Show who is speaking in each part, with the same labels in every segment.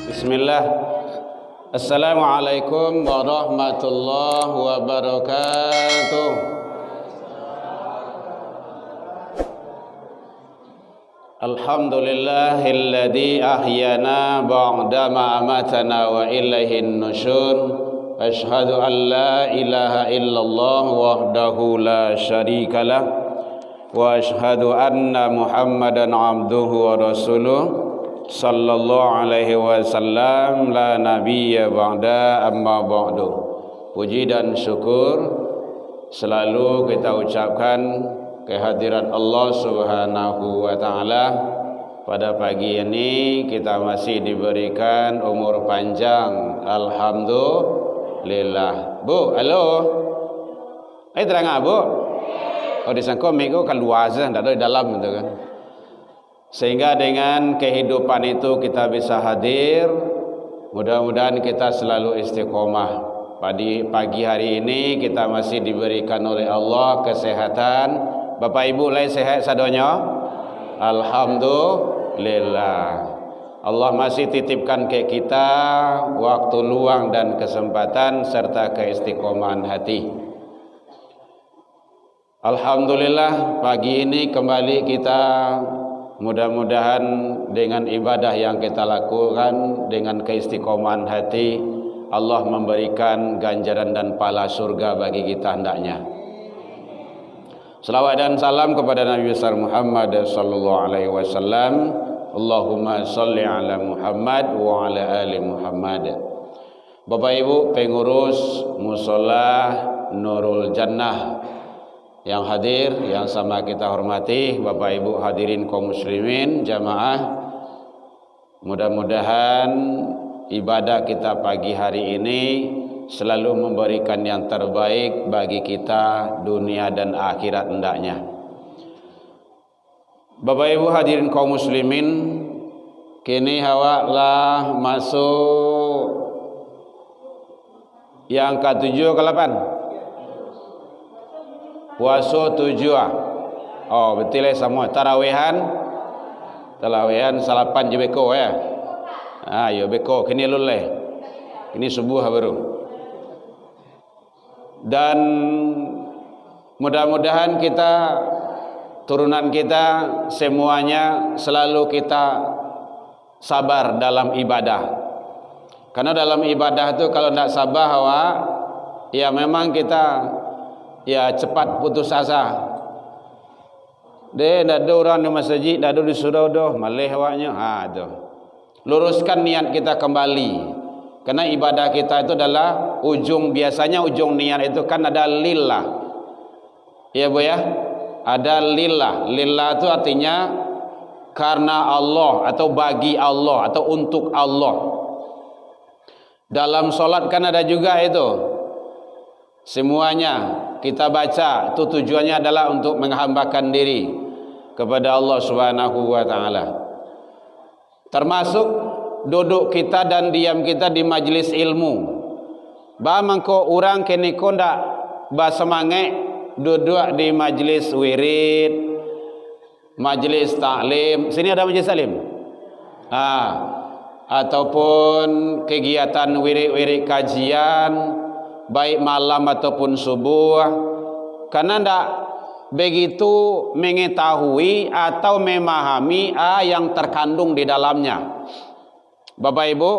Speaker 1: Bismillah. Assalamualaikum warahmatullahi wabarakatuh. Alhamdulillahilladzi ahyana ba'dama amatana wa ilaihin nusyur. Asyhadu an la ilaha illallah wahdahu la syarikalah wa asyhadu anna Muhammadan abduhu wa rasuluh. Sallallahu alaihi wasallam, la nabiyya ba'da, amma ba'du. Puji dan syukur selalu kita ucapkan kehadiran Allah Subhanahu wa taala. Pada pagi ini kita masih diberikan umur panjang, alhamdulillah. Bu, halo. Terang Bu. Oh disangka mic kan luas, tak ada di dalam gitu kan. Sehingga dengan kehidupan itu kita bisa hadir. Mudah-mudahan kita selalu istiqomah. Pada pagi hari ini kita masih diberikan oleh Allah kesehatan. Bapak Ibu lain sehat sadonya? Alhamdulillah. Allah masih titipkan ke kita waktu luang dan kesempatan serta keistiqomahan hati. Alhamdulillah, pagi ini kembali kita mudah-mudahan dengan ibadah yang kita lakukan, dengan keistiqomahan hati, Allah memberikan ganjaran dan pahala surga bagi kita hendaknya. Selawat dan salam kepada Nabi besar Muhammad sallallahu alaihi wasallam. Allahumma shalli ala Muhammad wa ala ali Muhammad. Bapak Ibu pengurus Mushola Nurul Jannah yang hadir, yang sama kita hormati, Bapak Ibu hadirin kaum muslimin jamaah, mudah-mudahan ibadah kita pagi hari ini selalu memberikan yang terbaik bagi kita dunia dan akhirat hendaknya. Bapak Ibu hadirin kaum muslimin, kini hawaklah masuk yang ke-7 ke-8. Puasa 7 Oh betul semua. Tarawihan salapan je beko ya. Yo beko kini luleh. Ini subuh baru. Dan mudah-mudahan kita, turunan kita semuanya selalu kita sabar dalam ibadah. Karena dalam ibadah itu kalau tidak sabar ya memang kita cepat putus asa. Dia dah ada orang di masjid, dah ada di surau dah, malih awaknya. Tu. Luruskan niat kita kembali. Karena ibadah kita itu adalah biasanya ujung niat itu kan ada lillah. Ya Bu ya? Ada lillah. Lillah itu artinya karena Allah atau bagi Allah atau untuk Allah. Dalam solat kan ada juga itu. Semuanya kita baca itu tujuannya adalah untuk menghambakan diri kepada Allah Subhanahu wa taala. Termasuk duduk kita dan diam kita di majlis ilmu. Ba mangko urang kene ko ndak ba semangat duduk di majlis wirid, majlis taklim. Sini ada majlis taklim. Ataupun kegiatan wirid-wirid kajian baik malam ataupun subuh, karena tidak begitu mengetahui atau memahami yang terkandung di dalamnya. Bapak Ibu,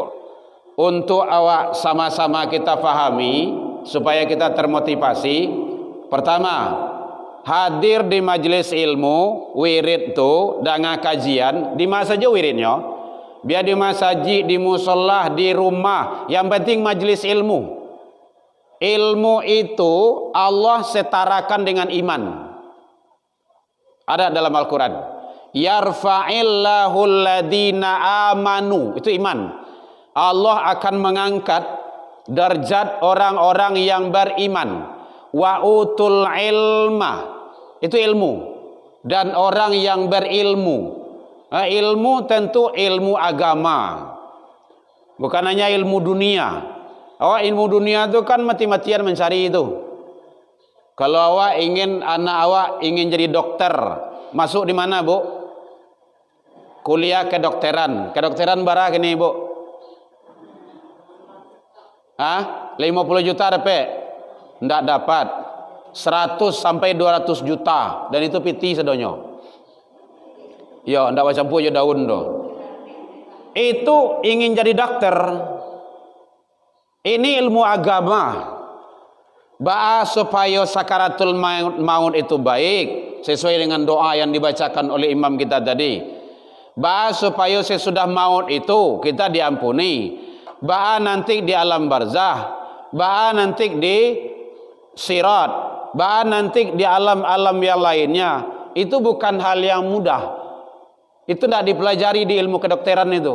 Speaker 1: untuk awak sama-sama kita fahami supaya kita termotivasi. Pertama, hadir di majelis ilmu wirid tu dengan kajian di mana saja wiridnya, biar di masjid, di musolah, di rumah, yang penting majelis ilmu. Ilmu itu Allah setarakan dengan iman. Ada dalam Al-Quran. Yarfa'illahu alladhina amanu. Itu iman. Allah akan mengangkat derajat orang-orang yang beriman. Wa utul ilma. Itu ilmu. Dan orang yang berilmu. Ilmu tentu ilmu agama. Bukan hanya ilmu dunia. Ilmu dunia itu kan mati-matian mencari itu. Kalau anak awak ingin jadi dokter, masuk di mana Bu? Kuliah kedokteran. Kedokteran bara gini Bu. 50 juta dapat? Tidak dapat. 100 sampai 200 juta. Dan itu piti sedonyo. Ya, tidak macam campur je daun tu. Itu ingin jadi dokter. Ini ilmu agama. Supaya sakaratul maut itu baik. Sesuai dengan doa yang dibacakan oleh imam kita tadi. Supaya sesudah maut itu kita diampuni. Nanti di alam barzah. Nanti di sirat. Nanti di alam-alam yang lainnya. Itu bukan hal yang mudah. Itu tidak dipelajari di ilmu kedokteran itu.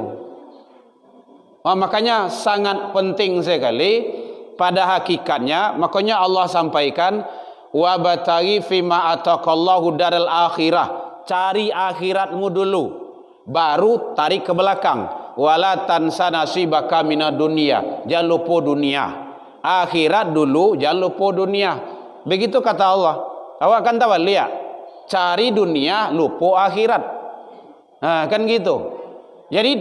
Speaker 1: Makanya sangat penting sekali. Pada hakikatnya, makanya Allah sampaikan, wabataghi fima ataqallahu daral akhirah. Cari akhiratmu dulu, baru tarik ke belakang. Wala tansa nasibaka minad dunya. Jangan lupa dunia. Akhirat dulu, jangan lupa dunia. Begitu kata Allah. Awak kan tahu lihat. Cari dunia, lupa akhirat. Kan gitu. Jadi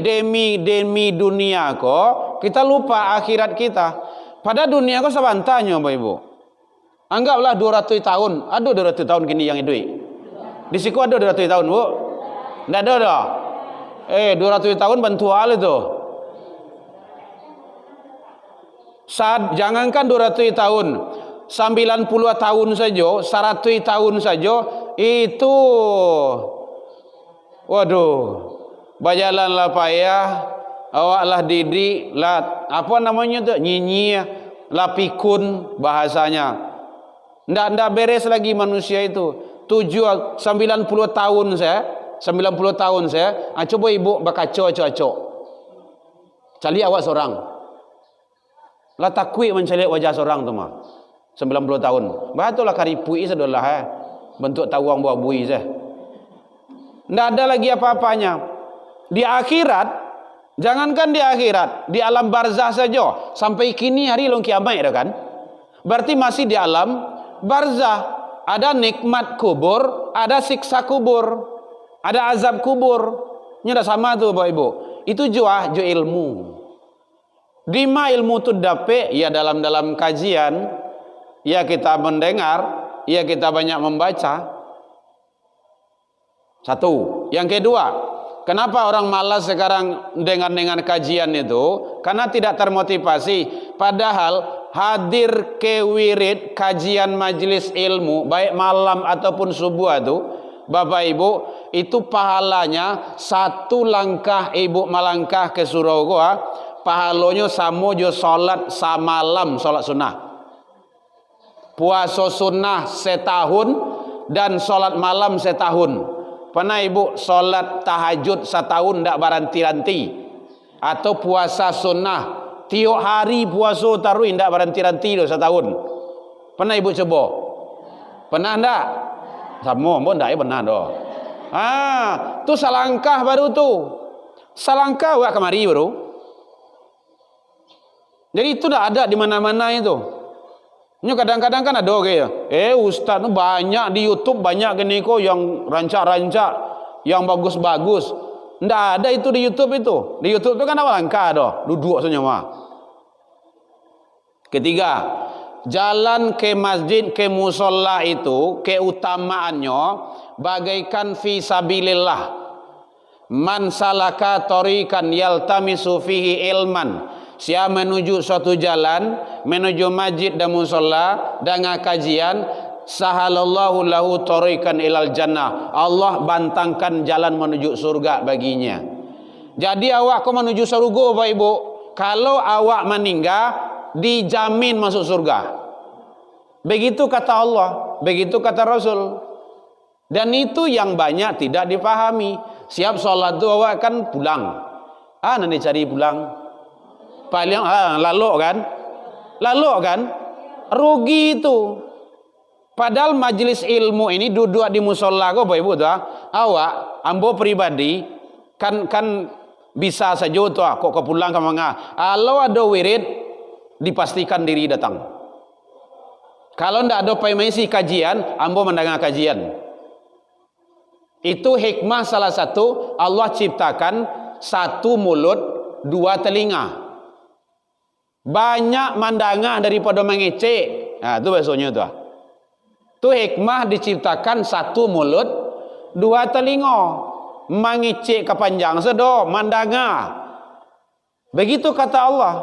Speaker 1: demi dunia kok kita lupa akhirat kita. Pada dunia kok sebantanya Bapak Ibu. Anggaplah 200 tahun. Ada 200 tahun kini yang hidup. Di siku ada 200 tahun, Bu? Tidak ada dah. 200 tahun bantu hal itu. Jangankan 200 tahun. 90 tahun saja, 100 tahun saja itu waduh. Berjalanlah payah, awaklah didik, apa namanya tu? Nyinyi, lapikun bahasanya. Ndak beres lagi manusia itu. 90 tahun saya. Coba ibu berkaca-kaca. Cari awak seorang. Lah takui mencari wajah seorang tu mah. 90 tahun. Bahatulah karipui sedolah bentuk tawang buah bui saya. Ndak ada lagi apa-apanya. Di akhirat, jangankan di akhirat, di alam barzah saja. Sampai kini hari long kiamat dah kan. Berarti masih di alam barzah. Ada nikmat kubur, ada siksa kubur, ada azab kubur. Ini dah sama tu Bapak Ibu. Itu jo ilmu. Di ma ilmu tu dapat ya dalam kajian, ya kita mendengar, ya kita banyak membaca. Satu. Yang kedua, kenapa orang malas sekarang dengan kajian itu? Karena tidak termotivasi. Padahal hadir ke wirid kajian majelis ilmu, baik malam ataupun subuh itu, Bapak Ibu, itu pahalanya satu langkah ibu melangkah ke surga, pahalanya sama jo solat samalam, solat sunnah. Puasa sunnah setahun dan solat malam setahun. Pernah ibu solat tahajud setahun tak berhenti-henti, atau puasa sunnah tiap hari puasa taruh tak berhenti-henti setahun? Pernah ibu coba? Pernah tak? Sama pun tak pernah doh. Tu salangkah baru tu. Salangkah awak kemari baru. Jadi itu tak ada di mana-mana itu. Ini kadang-kadang kan ada kayak, ustaz tu banyak di YouTube, banyak gini kok yang rancak-rancak, yang bagus-bagus. Ndak ada itu di YouTube itu. Di YouTube itu kan awal langkah dah, duduk saja mah. Ketiga, jalan ke masjid, ke musola itu keutamaannya bagaikan fi sabilillah. Man salaka tariqan yaltamisu fihi ilman. Siapa menuju suatu jalan, menuju masjid dan musola dengan kajian, sahalallahu lahu tariqan ilal jannah. Allah bantangkan jalan menuju surga baginya. Jadi awak kau menuju surga Bapak Ibu. Kalau awak meninggal, dijamin masuk surga. Begitu kata Allah, begitu kata Rasul. Dan itu yang banyak tidak dipahami. Siap sholat tu awak kan pulang. Nanti cari pulang. Paling lalu kan rugi itu. Padahal majelis ilmu ini duduk di musola kok Bapak Ibu tu, awak ambo pribadi kan bisa saja tu kok pulang ke manga. Kalau ada wirid dipastikan diri datang. Kalau ndak ada pemisi kajian, ambo mendengar kajian. Itu hikmah salah satu Allah ciptakan satu mulut, dua telinga. Banyak mandangah daripada mengecek. Nah, itu bahasanya tu. Tu hikmah diciptakan satu mulut, dua telinga. Mengecek kepanjang sedo, mandangah. Begitu kata Allah.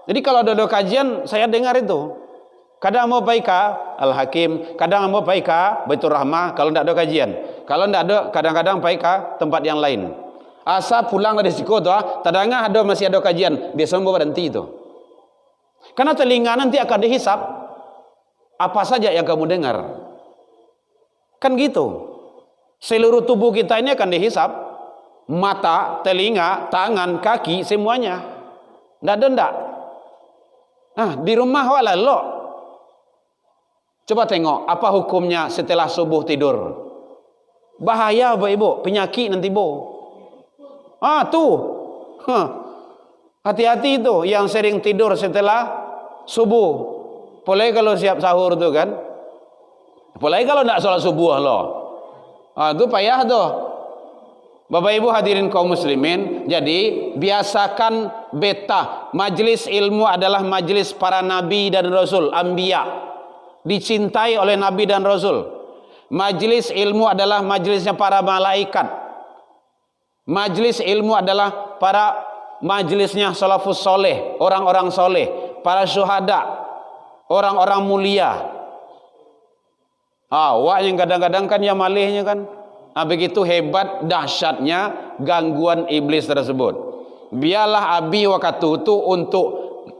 Speaker 1: Jadi kalau ada kajian, saya dengar itu. Kadang mau baik Al-Hakim, kadang mau baik Baitur Rahmah kalau tidak ada kajian. Kalau tidak ada, kadang-kadang baik tempat yang lain. Asa pulang dari siku tu, tadangah ada masih ada kajian, biasa mau berhenti itu. Karena telinga nanti akan dihisap apa saja yang kamu dengar. Kan gitu. Seluruh tubuh kita ini akan dihisap. Mata, telinga, tangan, kaki, semuanya. Tidak ada ndak. Nah, di rumah wala lo. Coba tengok apa hukumnya setelah subuh tidur. Bahaya Bapak Ibu, penyakit nanti bu. Tuh. Hati-hati itu yang sering tidur setelah subuh. Apalagi kalau siap sahur tuh kan. Apalagi kalau tidak sholat subuh loh. Itu payah tuh. Bapak Ibu hadirin kaum muslimin, jadi biasakan majlis ilmu adalah majlis para nabi dan rasul, anbiya. Dicintai oleh nabi dan rasul. Majlis ilmu adalah majlisnya para malaikat. Majlis ilmu adalah majlisnya salafus soleh, orang-orang soleh, para syuhada, orang-orang mulia. Wah yang kadang-kadang kan ya malihnya kan. Begitu hebat dahsyatnya gangguan iblis tersebut. Biarlah abi waktu itu untuk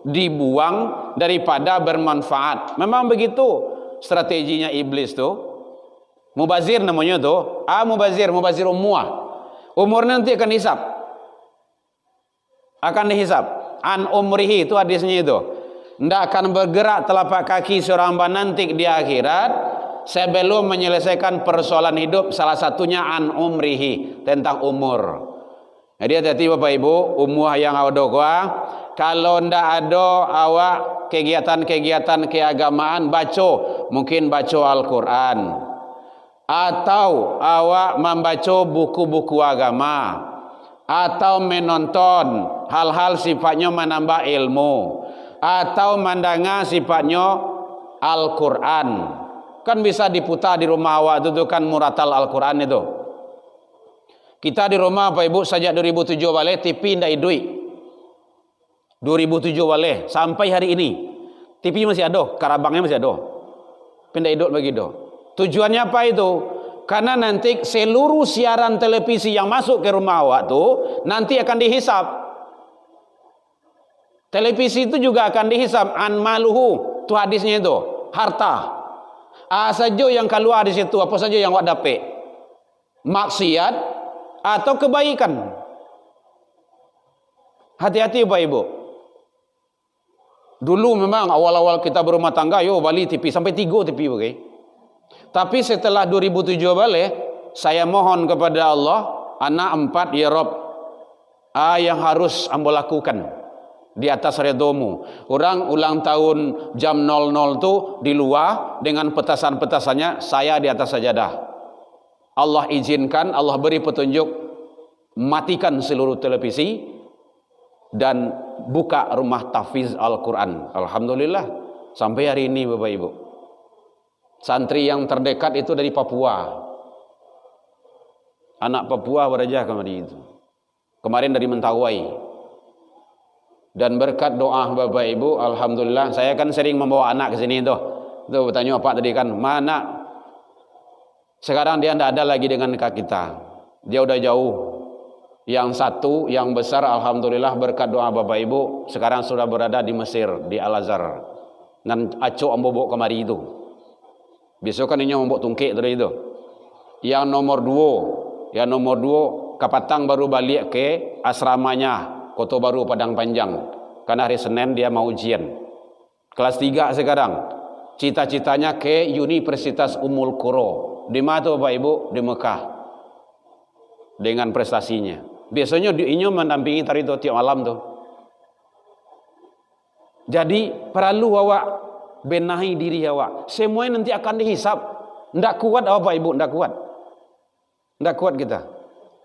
Speaker 1: dibuang daripada bermanfaat. Memang begitu strateginya iblis tuh. Mubazir namanya tuh. Mubazir umuah. Umur nanti akan hisap. Akan dihisap. An umrihi itu hadisnya itu. Tidak akan bergerak telapak kaki seorang hamba nanti di akhirat sebelum menyelesaikan persoalan hidup, salah satunya an umrihi, tentang umur. Jadi hati-hati Bapak Ibu, umuh yang ada kalau ndak ada awak kegiatan-kegiatan keagamaan, mungkin baca Al-Quran, atau awak membaca buku-buku agama, atau menonton hal-hal sifatnya menambah ilmu, atau mendengar sifatnya Al-Quran. Kan bisa diputar di rumah awak itu kan muratal Al-Quran itu. Kita di rumah Pak Ibu sejak 2007 balik TV tidak duit. 2007 balik sampai hari ini TV masih ada, karabangnya masih ada. Pindah hidup bagi do. Tujuannya apa itu? Karena nanti seluruh siaran televisi yang masuk ke rumah awak tu nanti akan dihisap. Televisi itu juga akan dihisap an maluhu, tu hadisnya itu, harta. Saja yang keluar di situ, apa saja yang awak dapat, maksiat atau kebaikan. Hati-hati Bapak Ibu. Dulu memang awal-awal kita berumah tangga, bali TV sampai 3 TV okay? Tapi setelah 2007 balik, saya mohon kepada Allah, anak 4 ya Rob, yang harus ambo lakukan di atas redomu. Orang ulang tahun jam 00 tu di luar dengan petasan-petasannya, saya di atas sajadah. Allah izinkan, Allah beri petunjuk, matikan seluruh televisi dan buka rumah tahfiz Al-Quran. Alhamdulillah sampai hari ini Bapak Ibu. Santri yang terdekat itu dari Papua. Anak Papua beraja kemarin itu. Kemarin dari Mentawai. Dan berkat doa Bapak Ibu, alhamdulillah, saya kan sering membawa anak ke sini tuh. Tuh bertanya apa tadi kan, mana? Sekarang dia tidak ada lagi dengan kita. Dia udah jauh. Yang satu, yang besar, alhamdulillah berkat doa Bapak Ibu, sekarang sudah berada di Mesir, di Al-Azhar. Dan aco ambobok kemari itu. Besok kan ini ambobok tungkik tadi itu. Yang nomor 2, Kapatang baru balik ke asramanya. Kota Baru Padang Panjang, karena hari Senin dia mau ujian kelas 3 sekarang. Cita-citanya ke Universitas Ummul Qura. Di mana tuh Bapak Ibu? Di Mekah. Dengan prestasinya biasanya diinyo mendampingi tari itu tiap malam tuh. Jadi perlu awak benahi diri awak, semuanya nanti akan dihisap. Ndak kuat Bapak Ibu, ndak kuat kita.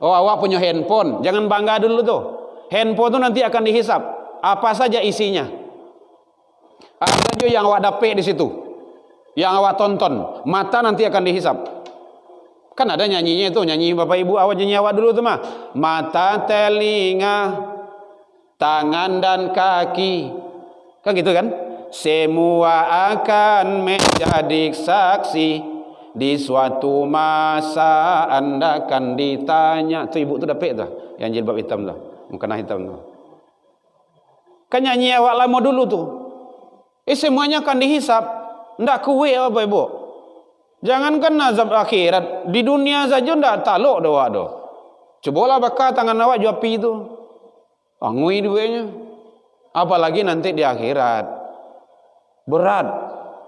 Speaker 1: Awak punya handphone, jangan bangga dulu tuh. Handphone itu nanti akan dihisap apa saja isinya. Ada juga yang awak dapat di situ, yang awak tonton, mata nanti akan dihisap. Kan ada nyanyinya itu, nyanyi bapak ibu awak nyanyi awak dulu tuh mah. Mata, telinga, tangan dan kaki, kan gitu kan? Semua akan menjadi saksi di suatu masa Anda akan ditanya. Tuh ibu tuh dapat tuh, yang jilbab hitam tuh, mukena hitam tuh. Kan nyanyi awak lama dulu tuh. Semuanya akan dihisap. Ndak kuwe apa ibu. Jangankan azab akhirat, di dunia saja ndak taluk doa doh. Cobalah bakar tangan awak jual api itu. Angui duanya. Apalagi nanti di akhirat. Berat.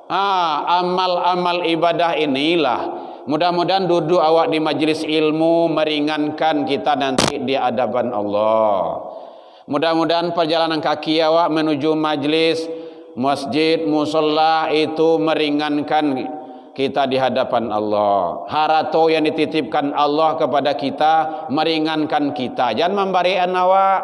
Speaker 1: Amal-amal ibadah inilah. Mudah-mudahan duduk awak di majlis ilmu meringankan kita nanti di hadapan Allah. Mudah-mudahan perjalanan kaki awak menuju majlis masjid, musola itu meringankan kita di hadapan Allah. Harato yang dititipkan Allah kepada kita meringankan kita. Jangan membarikan awak.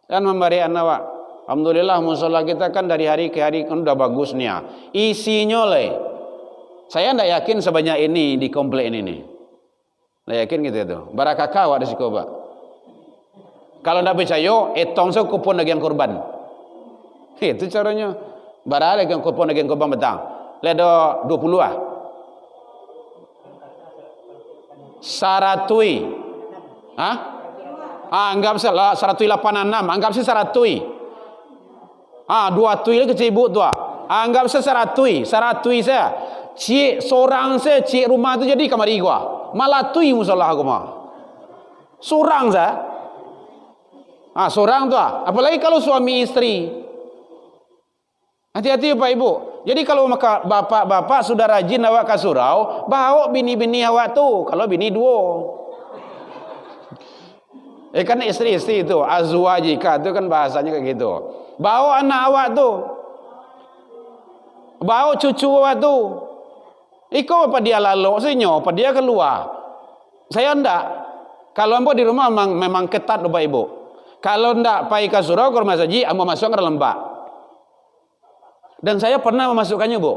Speaker 1: Jangan membarikan awak. Alhamdulillah musola kita kan dari hari ke hari kan udah bagus nih ya. Isinya le. Saya tidak yakin sebanyak ini di komplek ini nih. Tidak yakin gitu itu. Barakah awak di Sikoba. Kalau tidak percaya, etong so kupon lagi yang korban. Itu caranya. Barang lagi yang kupon lagi yang korban betang. Ledo 20 ah. Saratui. Hah? Anggap salah saratui 86. Anggap sih saratui. 2 tui lagi cibuk tu ah. Anggap saya saratui saya. Cik seorang saya cik rumah tu jadi kamari gua. Malah tui musalah aku mah. Seorang saya. Seorang tu ah. Apalagi kalau suami istri. Hati-hati Pak Ibu. Jadi kalau maka bapak-bapak sudah rajin awak ke surau, bawa bini-bini awak tu. Kalau bini dua. Kan istri-istri itu, azwajika itu kan bahasanya kayak gitu. Bawa anak awak tu. Bawa cucu awak tu. Iko apa dia lalu sinyo, apa dia keluar. Saya ndak. Kalau ambo di rumah memang ketat Bapak Ibu. Kalau ndak pai ke surau ke rumah saji, ambo masuk ke dalam bak. Dan saya pernah memasukkannya, Bu.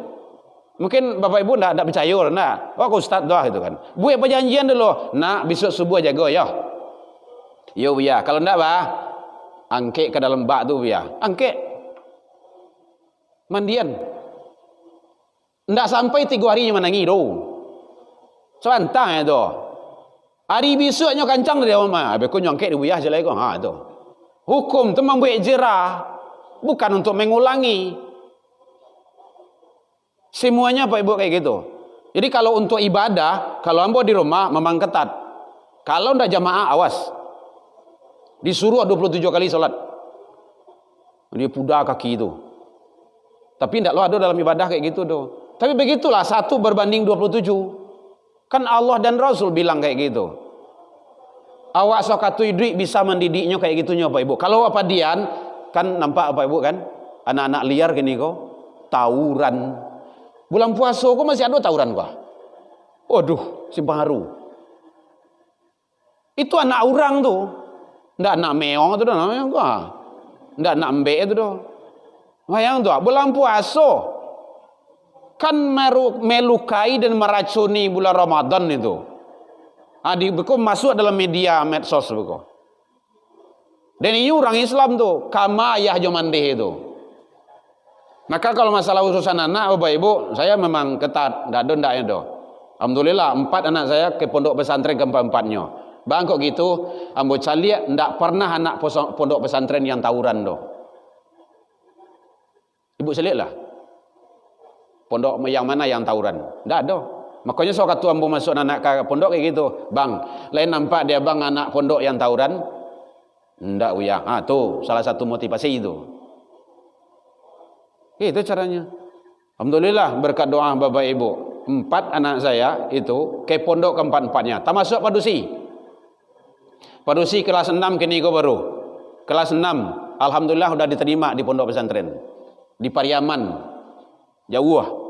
Speaker 1: Mungkin Bapak Ibu ndak percaya, ndak. Aku ustaz doa itu kan. Buat perjanjian dulu. Nak besok subuh jaga ya. Yo ya, kalau ndak bah, angkek ke dalam bak tu ya. Angkek. Mandian. Ndak sampai 3 hari menangi tu. Sebentar itu. Hari besoknya kancang dia mah. Beku nyongkek di buyah je lagi tu. Hukum tu membuat jerah, bukan untuk mengulangi. Semuanya Pak Ibu kayak gitu. Jadi kalau untuk ibadah, kalau ambo di rumah memang ketat. Kalau ndak jamaah awas. Disuruh 27 kali salat. Dia puda kaki itu. Tapi ndak lo ada dalam ibadah kayak gitu tuh. Tapi begitulah 1 berbanding 27. Kan Allah dan Rasul bilang kayak gitu. Awak sokatui duit bisa mendidiknya kayak gitunya Pak Ibu. Kalau apa dian kan nampak Pak Ibu kan anak-anak liar gini kok tawuran. Bulan puasa kok masih ada tawuran kok. Waduh, si baru. Itu anak orang tuh. Ndak anak meong itu dah namanya kok. Ndak anak embe itu dah. Bayang tuh bulan puasa kan melukai dan meracuni bulan Ramadan itu. Beku masuk dalam media medsos beku. Dan ini orang Islam tuh, kama ayah jomandeh itu. Maka kalau masalah urusan anak, Bapak Ibu, saya memang ketat, ndak ada ndaknya do. Alhamdulillah 4 anak saya ke pondok pesantren keempat-empatnya. Bang kok gitu, ambo caliak ndak pernah anak pondok pesantren yang tawuran do. Ibu selit lah. Pondok yang mana yang tawuran? Ndak ada. Makanya so kata ambo masuk anak ke pondok kayak gitu. Bang, lain nampak dia bang anak pondok yang tawuran? Ndak uyah. Tuh salah satu motivasi itu. Itu caranya. Alhamdulillah berkat doa Bapak Ibu. 4 anak saya itu ke pondok keempat-empatnya. Termasuk Padusi. Padusi kelas 6 kini kau baru. Kelas 6. Alhamdulillah sudah diterima di pondok pesantren. Di Pariaman. Jauh.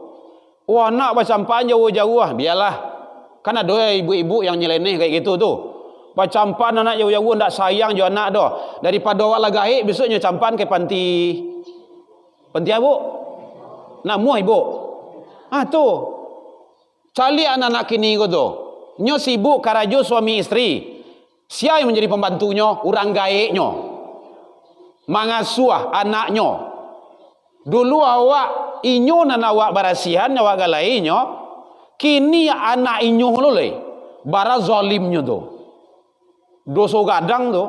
Speaker 1: Wah nak bacampan jauh-jauh biarlah. Kan ada ibu-ibu yang nyeleneh kayak gitu tuh. Bacampan anak jauh-jauh ndak sayang jo anak doh. Daripada awak lagaik besoknya campan ke panti. Pentia bu, namuh ibu. Tu, cali anak-anak kini ko tu. Nyo sibuk karajo suami istri. Siapa yang menjadi pembantunya? Orang gaeknya. Mangasuh anaknya. Dulu awak inyo nan awak barasihan awak galainya. Kini anak inyo loleh. Bara zalimnya tu. Dosa gadang tu.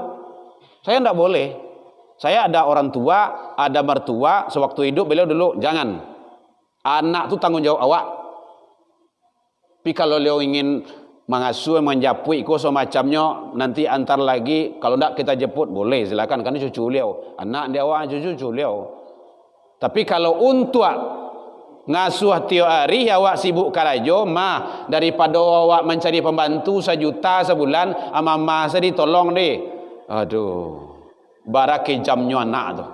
Speaker 1: Saya tidak boleh. Saya ada orang tua, ada mertua, sewaktu hidup beliau dulu, jangan. Anak tu tanggung jawab awak. Tapi kalau beliau ingin mengasuh, menjapui, semacamnya, nanti antar lagi, kalau tidak kita jemput, boleh, silakan, karena cucu beliau. Anak dia awak, cucu beliau. Tapi kalau untuk ngasuh tiap hari, awak sibuk karajo, daripada awak mencari pembantu 1 juta sebulan, mama saya ditolong deh. Aduh. Baraki jamnya anak tu.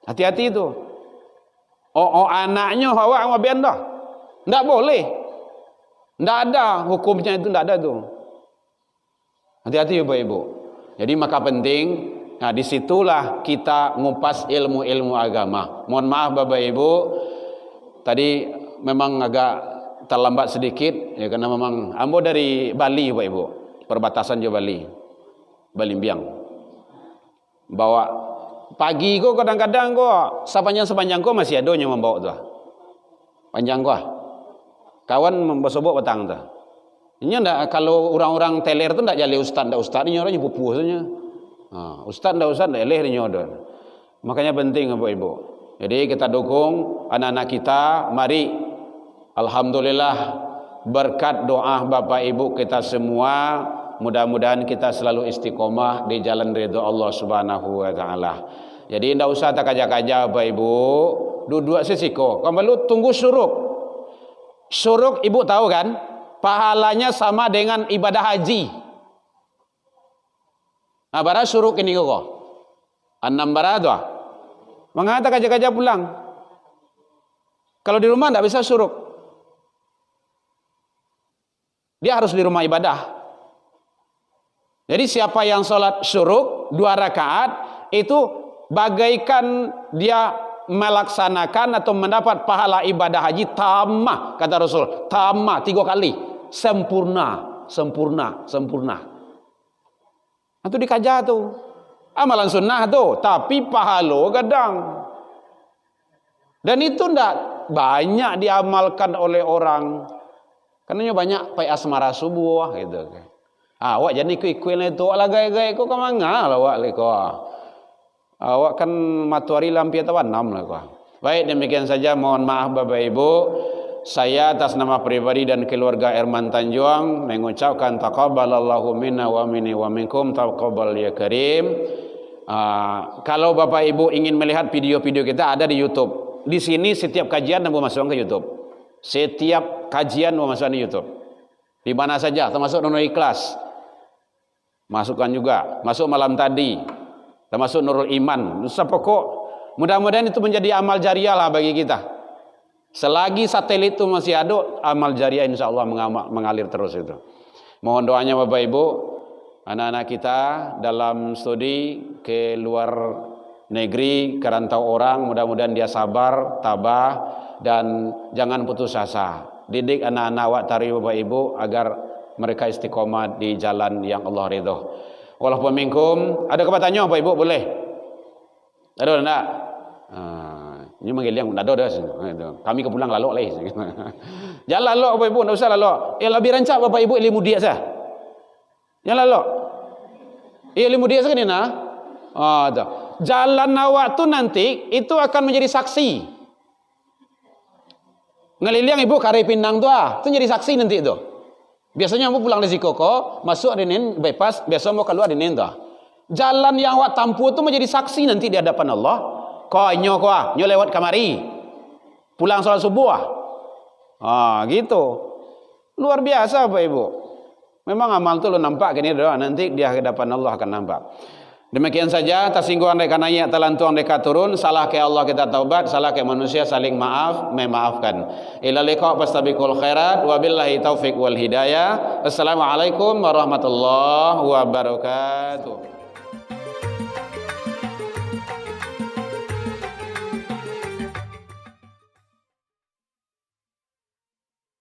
Speaker 1: Hati-hati tu. Anaknya awak ngabian dah. Tak boleh. Tak ada hukumnya itu, tak ada tu. Hati-hati Bapak-ibu. Jadi maka penting, disitulah kita ngupas ilmu-ilmu agama. Mohon maaf Bapak-ibu, tadi memang agak terlambat sedikit, ya karena memang ambo dari Bali Bapak-ibu, perbatasan Jawa Bali, Balimbiang. Bawa pagi ko kadang-kadang ko sepanjang ko masih ada yang membawa tu. Panjang ko. Kawan membasobok petang tu. Ini ndak, kalau orang-orang teler tu ndak jali ustaz ini orangnya pupuh saja. Ustaz ndak eleh ni ada. Makanya penting Bapak Ibu. Jadi kita dukung anak-anak kita, mari alhamdulillah berkat doa Bapak Ibu kita semua, mudah-mudahan kita selalu istiqomah di jalan ridha Allah Subhanahu wa taala. Jadi ndak usah tak kaja-kaja Bapak Ibu, duduk sesiko. Kamu tunggu syuruk. Syuruk Ibu tahu kan? Pahalanya sama dengan ibadah haji. Bara syuruk ini kok. 6 bara tu. Mengata kaja-kaja pulang. Kalau di rumah ndak bisa syuruk. Dia harus di rumah ibadah. Jadi siapa yang sholat syuruk 2 rakaat itu bagaikan dia melaksanakan atau mendapat pahala ibadah haji tamah, kata Rasul, tamah 3 kali, sempurna. Itu dikaja tu. Amalan sunnah tu, tapi pahala kadang. Dan itu ndak banyak diamalkan oleh orang. Karena banyak pai asmara subuh gitu. Awak jadi ikut-ikut itu lah gaya-gaya kau kemana lah awak leko. Awak kan matuari lampi atau 6 lah kau. Baik, demikian saja, mohon maaf Bapak Ibu. Saya atas nama pribadi dan keluarga Erman Tanjuang mengucapkan taqabbalallahu minna wa minni wa minkum taqabbal ya karim. Kalau Bapak Ibu ingin melihat video-video kita ada di YouTube. Di sini setiap kajian mau masukkan ke YouTube. Setiap kajian mau masukkan di YouTube. Di mana saja, termasuk Nurul Ikhlas. Masukkan juga, masuk malam tadi, termasuk Nurul Iman. Pokok mudah-mudahan itu menjadi amal jariah lah bagi kita. Selagi satelit itu masih ada, amal jariah insya Allah mengalir terus itu. Mohon doanya Bapak Ibu, anak-anak kita dalam studi ke luar negeri, ke rantau orang, mudah-mudahan dia sabar, tabah, dan jangan putus asa. Didik anak-anak awak tari Bapak Ibu agar mereka istiqomah di jalan yang Allah ridho. Walaupun minkum, ada kebatanya Bapak Ibu boleh? Ada enggak? Ini manggil yang ada dah. Kami kepulang lalok lagi. Jangan lalok Bapak Ibu, enggak usah lalok. Lebih rancak Bapak Ibu ilmu dia sah. Jangan lalok. Ilmu dia sekali nah. Jalan awak tu nanti itu akan menjadi saksi. Ngeliliang Ibu kari Pinang tu itu jadi saksi nanti itu. Biasanya mau pulang dari Sikoko, masuk adinin bypass, biasa mau keluar adinin tu. Jalan yang awak tampu itu menjadi saksi nanti di hadapan Allah. Nyo lewat kamari. Pulang sholat subuh. Gitu. Luar biasa Bapak Ibu. Memang amal tu lo nampak gini doa, nanti di hadapan Allah akan nampak. Demikian saja, tersinggung andai kana ayat telantung andai turun, salah ke Allah kita taubat, salah ke manusia saling maaf, memaafkan. Ila liqa fastabiqul khairat wabillahi taufik wal hidayah. Assalamualaikum warahmatullahi wabarakatuh.